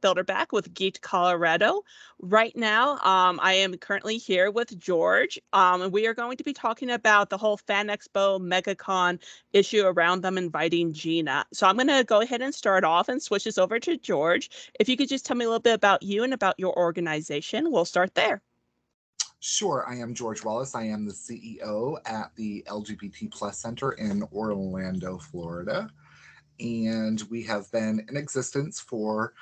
Bilderback with Geeked Colorado. Right now, I am currently here with George, and we are going to be talking about the whole Fan Expo MegaCon issue around them inviting Gina. So I'm going to go ahead and start off and switch this over to George. If you could just tell me a little bit about you and about your organization, we'll start there. Sure, I am George Wallace. I am the CEO at the LGBT Plus Center in Orlando, Florida. And we have been in existence for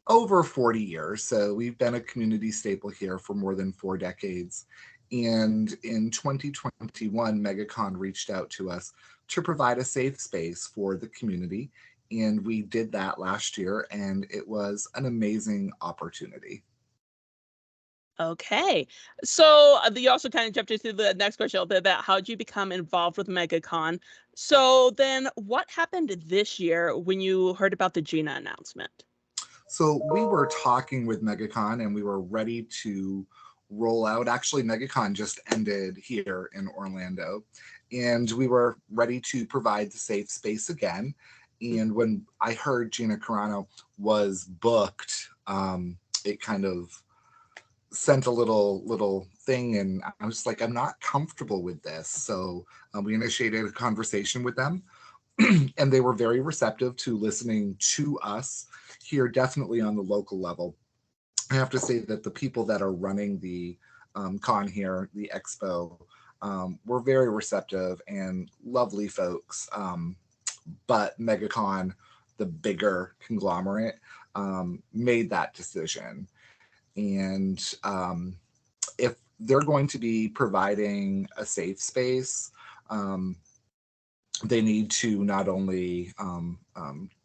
over 40 years. So we've been a community staple here for more than 4 decades. And in 2021, MegaCon reached out to us to provide a safe space for the community. And we did that last year, and it was an amazing opportunity. Okay. So you also kind of jumped into the next question a little bit about how did you become involved with MegaCon. So then what happened this year when you heard about the Gina announcement? So we were talking with MegaCon and we were ready to roll out. Actually, MegaCon just ended here in Orlando, and we were ready to provide the safe space again. And when I heard Gina Carano was booked, it kind of sent a little thing, and I was like, I'm not comfortable with this. So we initiated a conversation with them, and they were very receptive to listening to us here, definitely on the local level. I have to say that the people that are running the con here, the expo, were very receptive and lovely folks. But MegaCon, the bigger conglomerate, made that decision. And if they're going to be providing a safe space, they need to not only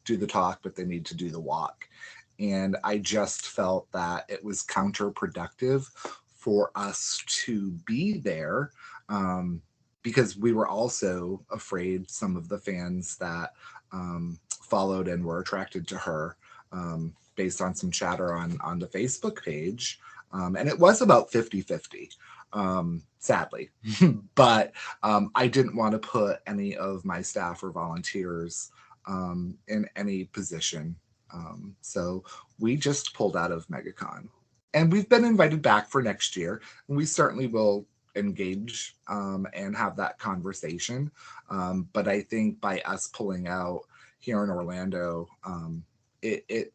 do the talk, but they need to do the walk. And I just felt that it was counterproductive for us to be there, because we were also afraid some of the fans that followed and were attracted to her, based on some chatter on the Facebook page. And it was about 50-50, sadly. But I didn't want to put any of my staff or volunteers in any position. So we just pulled out of MegaCon. And we've been invited back for next year. And we certainly will engage and have that conversation. But I think by us pulling out here in Orlando, it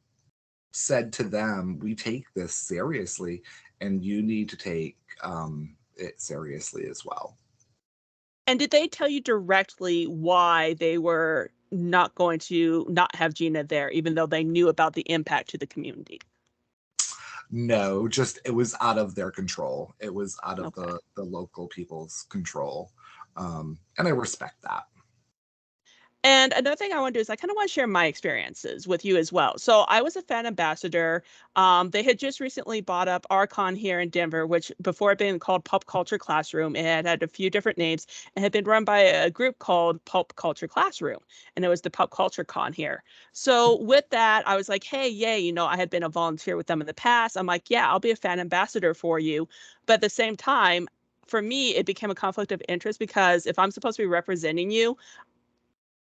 said to them, we take this seriously, and you need to take it seriously as well. And did they tell you directly why they were not going to not have Gina there, even though they knew about the impact to the community? No, just it was out of their control. It was out of Okay. the local people's control. And I respect that. And another thing I want to do is I kind of want to share my experiences with you as well. So I was a fan ambassador. They had just recently bought up Archon here in Denver, which before it had been called Pop Culture Classroom, it had a few different names and had been run by a group called Pop Culture Classroom. And it was the Pop Culture Con here. So with that, I was like, hey, yay, I had been a volunteer with them in the past. I'm like, yeah, I'll be a fan ambassador for you. But at the same time, for me, it became a conflict of interest because if I'm supposed to be representing you,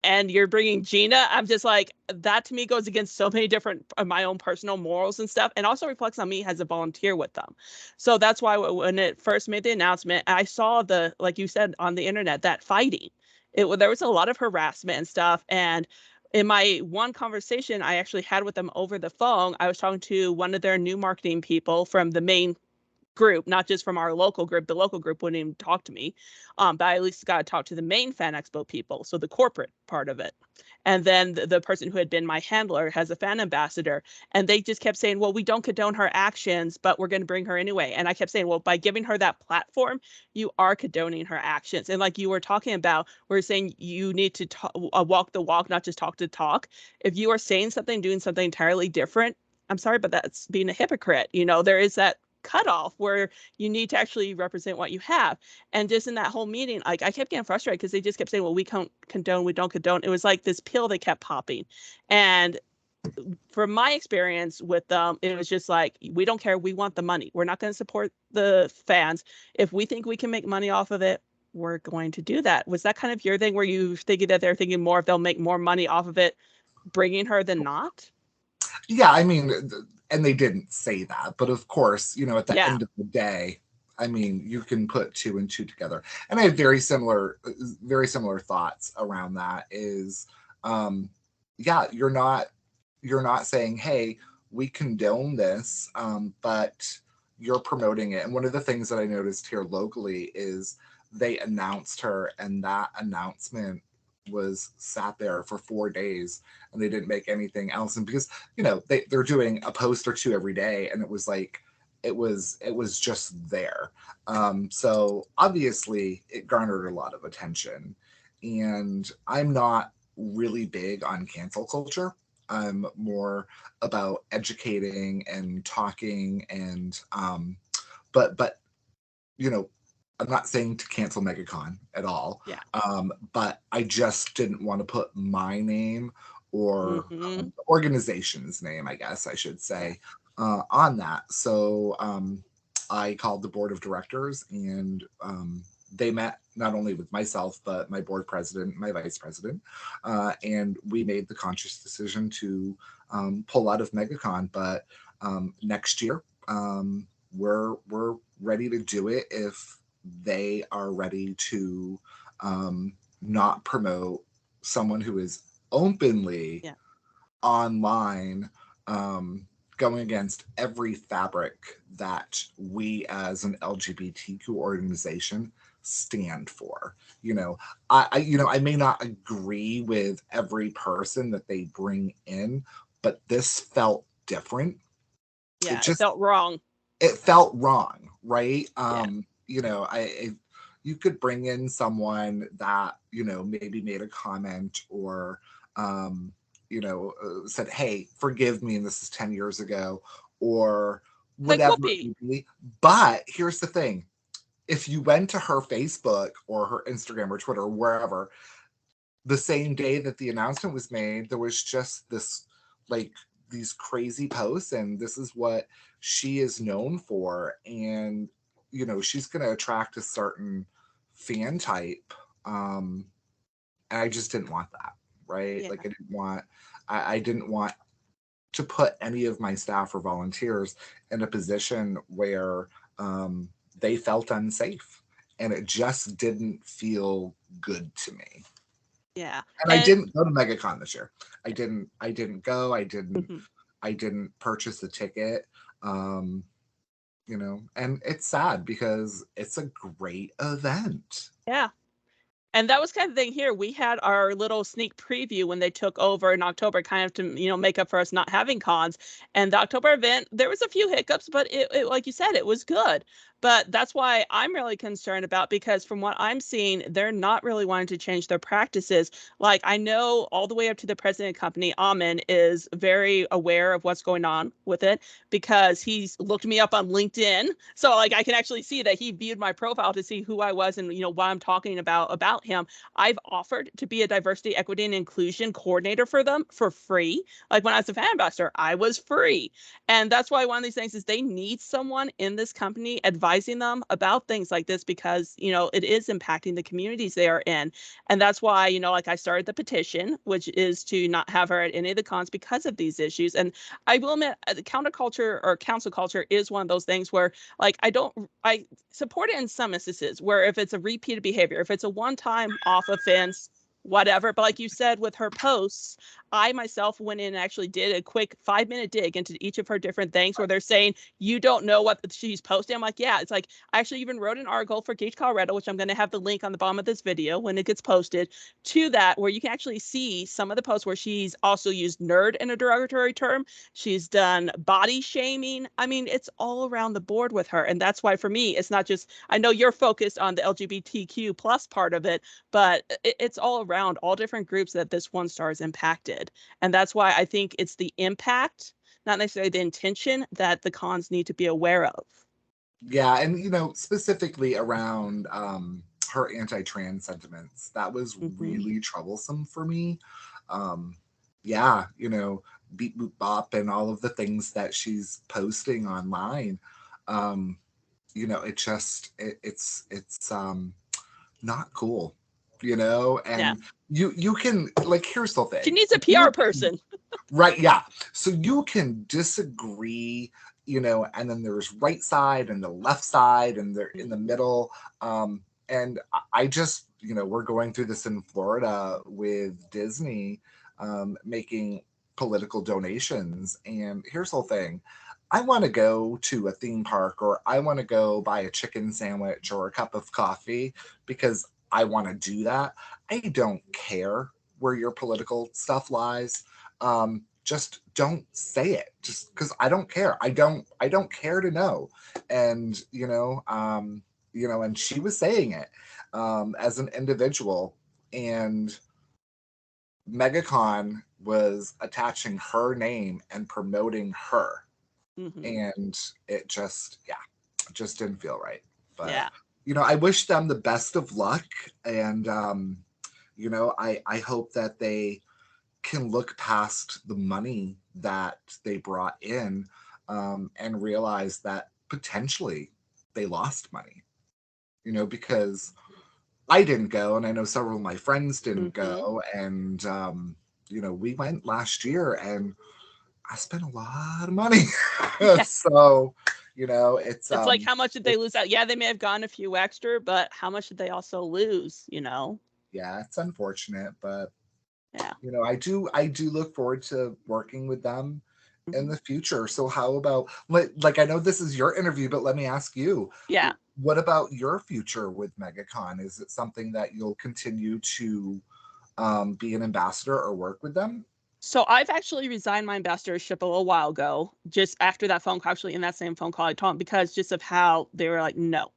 and you're bringing Gina, I'm just like, that to me goes against so many different my own personal morals and stuff, and also reflects on me as a volunteer with them. So that's why when it first made the announcement, I saw like you said on the internet, that fighting. There was a lot of harassment and stuff, and in my one conversation I actually had with them over the phone, I was talking to one of their new marketing people from the main group, not just from our local group. The local group wouldn't even talk to me. But I at least got to talk to the main Fan Expo people, so the corporate part of it. And then the person who had been my handler has a fan ambassador. And they just kept saying, well, we don't condone her actions, but we're going to bring her anyway. And I kept saying, well, by giving her that platform, you are condoning her actions. And like you were talking about, we're saying you need to walk the walk, not just talk the talk. If you are saying something, doing something entirely different, I'm sorry, but that's being a hypocrite. There is that cutoff where you need to actually represent what you have. And just in that whole meeting, like I kept getting frustrated because they just kept saying, well, we don't condone, we don't condone. It was like this pill they kept popping. And from my experience with them, it was just like, we don't care. We want the money. We're not going to support the fans. If we think we can make money off of it, we're going to do that. Was that kind of your thing where you thinking that they're thinking more if they'll make more money off of it, bringing her than not? Yeah, I mean, and they didn't say that, but of course, you know, at the Yeah. end of the day, I mean, you can put two and two together. And I have very similar thoughts around that. Is, yeah, you're not saying, hey, we condone this, but you're promoting it. And one of the things that I noticed here locally is they announced her, and that announcement was sat there for 4 days, and they didn't make anything else. And because, you know, they're doing a post or two every day, and it was like, it was just there. So obviously it garnered a lot of attention. And I'm not really big on cancel culture. I'm more about educating and talking, and but you know, I'm not saying to cancel MegaCon at all, Yeah. but I just didn't want to put my name, or Hmm. the organization's name, I guess I should Yeah. say, on that. So I called the board of directors, and they met not only with myself, but my board president, my vice president, and we made the conscious decision to pull out of MegaCon. But next year, we're ready to do it if they are ready to not promote someone who is openly Yeah. online, going against every fabric that we as an LGBTQ organization stand for. You know, I may not agree with every person that they bring in, but this felt different. It Yeah. It just felt wrong. it felt wrong, right? Yeah. You know, you could bring in someone that, you know, maybe made a comment, or said, "Hey, forgive me," and this is 10 years ago, or Like whatever it Whoopi. may be. But here's the thing: if you went to her Facebook or her Instagram or Twitter or wherever, the same day that the announcement was made, there was just this, like, these crazy posts, and this is what she is known for. And, you know, she's going to attract a certain fan type. Um, and I just didn't want that, right? Yeah. Like, I didn't want to put any of my staff or volunteers in a position where they felt unsafe. And it just didn't feel good to me. Yeah. And I And didn't go to MegaCon this year. I didn't go. I didn't mhm. I didn't purchase the ticket. Um, and it's sad because it's a great event. Yeah. And that was kind of the thing here. We had our little sneak preview when they took over in October, kind of to, make up for us not having cons. And the October event, there was a few hiccups, but like you said, it was good. But that's why I'm really concerned about, because from what I'm seeing, they're not really wanting to change their practices. Like, I know all the way up to the president of the company, Amin, is very aware of what's going on with it, because he's looked me up on LinkedIn. So like I can actually see that he viewed my profile to see who I was and why I'm talking about him. I've offered to be a diversity, equity, and inclusion coordinator for them for free. Like when I was a fan ambassador, I was free. And that's why one of these things is they need someone in this company advising them about things like this, because it is impacting the communities they are in. And that's why, like I started the petition, which is to not have her at any of the cons because of these issues. And I will admit, counterculture or council culture is one of those things where, like, I support it in some instances where if it's a repeated behavior, if it's a one-time off offense, whatever. But like you said with her posts, I myself went in and actually did a quick 5-minute dig into each of her different things where they're saying you don't know what she's posting. I'm like, yeah, it's like I actually even wrote an article for Geeked Colorado, which I'm going to have the link on the bottom of this video when it gets posted, to that, where you can actually see some of the posts where she's also used nerd in a derogatory term. She's done body shaming. I mean, it's all around the board with her. And that's why for me, it's not just, I know you're focused on the LGBTQ plus part of it, but it's all around all different groups that this one star is impacted. And that's why I think it's the impact, not necessarily the intention, that the cons need to be aware of. Yeah, and specifically around her anti-trans sentiments, that was Mm-hmm. really troublesome for me. Um, yeah, beep boop bop and all of the things that she's posting online. Um, it's not cool. Yeah. And you can, like, here's the She thing. needs a PR person. Right, yeah. So you can disagree, and then there's right side and the left side, and they're in the Mhm. middle. And I just, we're going through this in Florida with Disney, making political donations. And here's the whole thing. I want to go to a theme park, or I want to go buy a chicken sandwich or a cup of coffee because I want to do that. I don't care where your political stuff lies. Just don't say it, just because I don't care. I don't care to know. And and she was saying it, as an individual, and MegaCon was attaching her name and promoting her, Mhm. and it just, yeah, just didn't feel right. But Yeah. I wish them the best of luck. And I hope that they can look past the money that they brought in, and realize that potentially they lost money, because I didn't go, and I know several of my friends didn't Mhm. go. And we went last year, and I spent a lot of money. Yeah. So it's It's like, how much did they lose it's out? Yeah, they may have gone a few extra, but how much did they also lose, you know? yeah, it's unfortunate. But Yeah. I do look forward to working with them in Mhm. the future. So how about, like, I know this is your interview, but let me ask you, Yeah. what about your future with MegaCon? Is it something that you'll continue to, be an ambassador or work with them? So I've actually resigned my ambassadorship a little while ago, just after that phone call. Actually, in that same phone call, I told them because just of how they were like, no.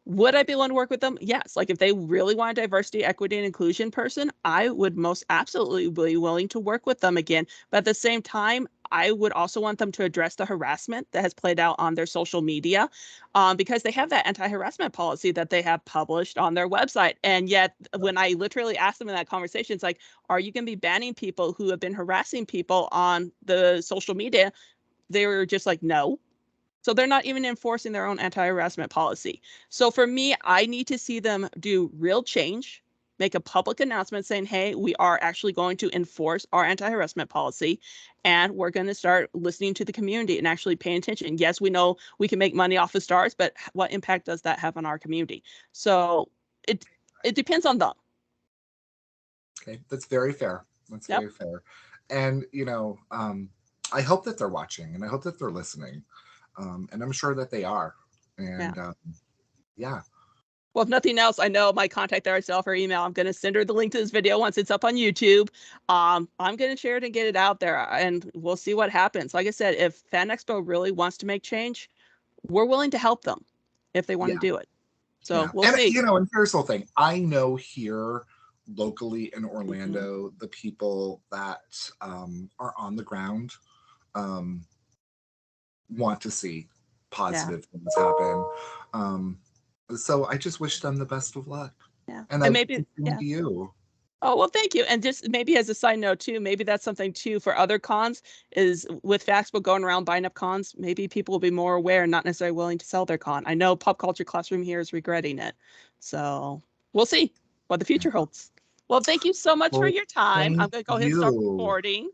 Would I be willing to work with them? Yes. Like if they really want a diversity, equity, and inclusion person, I would most absolutely be willing to work with them again. But at the same time, I would also want them to address the harassment that has played out on their social media, because they have that anti-harassment policy that they have published on their website. And yet, when I literally asked them in that conversation, it's like, are you going to be banning people who have been harassing people on the social media? They were just like, no. So they're not even enforcing their own anti-harassment policy. So for me, I need to see them do real change, make a public announcement saying, hey, we are actually going to enforce our anti-harassment policy, and we're going to start listening to the community and actually paying attention. Yes, we know we can make money off of stars, but what impact does that have on our community? So it it depends on them. Okay, that's very fair. That's Yep. very fair. And I hope that they're watching, and I hope that they're listening, and I'm sure that they are. Yeah. And yeah. Well, if nothing else, I know my contact there, myself or email. I'm going to send her the link to this video once it's up on YouTube. I'm going to share it and get it out there, and we'll see what happens. Like I said, if Fan Expo really wants to make change, we're willing to help them if they want to Yeah. do it. So Yeah. we'll And see. and here's the whole thing. I know here locally in Mhm. Orlando, the people that, are on the ground, um, want to see Yeah. positive things happen. Um, so I just wish them the best of luck. Yeah. And And I maybe, the same yeah. to you. Oh, well, thank you. And just maybe as a side note too, maybe that's something too for other cons is with Faxpo going around buying up cons, maybe people will be more aware and not necessarily willing to sell their con. I know Pop Culture Classroom here is regretting it. So we'll see what the Yeah. future holds. Well, thank you so much for Well, your time. thank I'm going to go ahead and start you. recording.